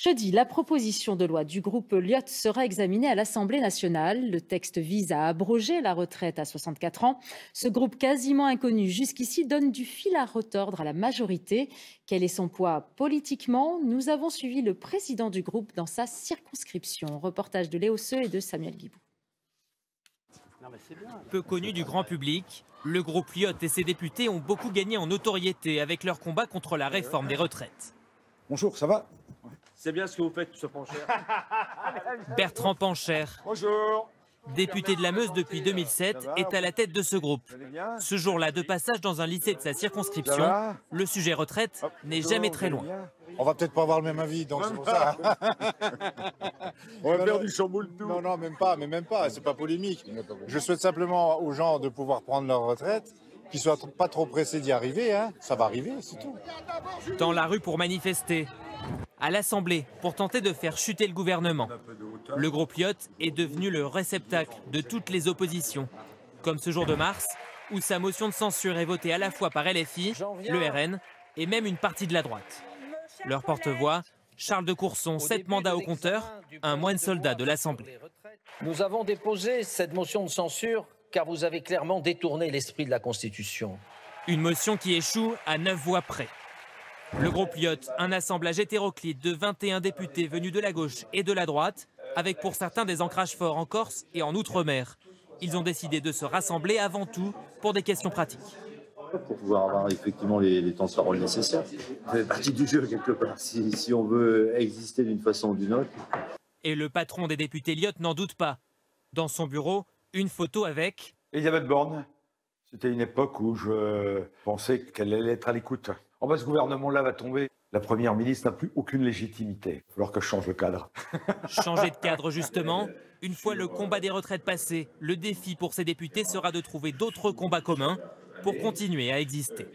Jeudi, la proposition de loi du groupe Lyot sera examinée à l'Assemblée nationale. Le texte vise à abroger la retraite à 64 ans. Ce groupe quasiment inconnu jusqu'ici donne du fil à retordre à la majorité. Quel est son poids politiquement? Nous avons suivi le président du groupe dans sa circonscription. Reportage de Léo Seux et de Samuel Guibou. Peu connu du grand public, le groupe Lyot et ses députés ont beaucoup gagné en notoriété avec leur combat contre la réforme des retraites. Bonjour, ça va? C'est bien ce que vous faites, M. Pancher. Bertrand Pancher, Bonjour. député de la Meuse depuis 2007, est à la tête de ce groupe. Ce jour-là, de passage dans un lycée de sa circonscription, le sujet retraite n'est jamais très loin. On va peut-être pas avoir le même avis, donc c'est pour ça. On va faire du chamboule tout. Non, même pas, c'est pas polémique. Je souhaite simplement aux gens de pouvoir prendre leur retraite, qu'ils soient pas trop pressés d'y arriver, hein. Ça va arriver, c'est tout. Dans la rue pour manifester, à l'Assemblée pour tenter de faire chuter le gouvernement. Le groupe Lyot est devenu le réceptacle de toutes les oppositions, comme ce jour de mars où sa motion de censure est votée à la fois par LFI, le RN et même une partie de la droite. Leur porte-voix, Charles de Courson, 7 mandats au compteur, un moine soldat de l'Assemblée. Nous avons déposé cette motion de censure car vous avez clairement détourné l'esprit de la Constitution. Une motion qui échoue à 9 voix près. Le groupe Lyot, un assemblage hétéroclite de 21 députés venus de la gauche et de la droite, avec pour certains des ancrages forts en Corse et en Outre-mer. Ils ont décidé de se rassembler avant tout pour des questions pratiques. Pour pouvoir avoir effectivement les temps de parole nécessaires. Ça fait partie du jeu quelque part, si on veut exister d'une façon ou d'une autre. Et le patron des députés Lyot n'en doute pas. Dans son bureau, une photo avec Elisabeth Borne, c'était une époque où je pensais qu'elle allait être à l'écoute. En bas, ce gouvernement-là va tomber. La première ministre n'a plus aucune légitimité. Il va falloir que je change le cadre. Changer de cadre justement. Une fois le combat des retraites passé, le défi pour ces députés sera de trouver d'autres combats communs pour continuer à exister.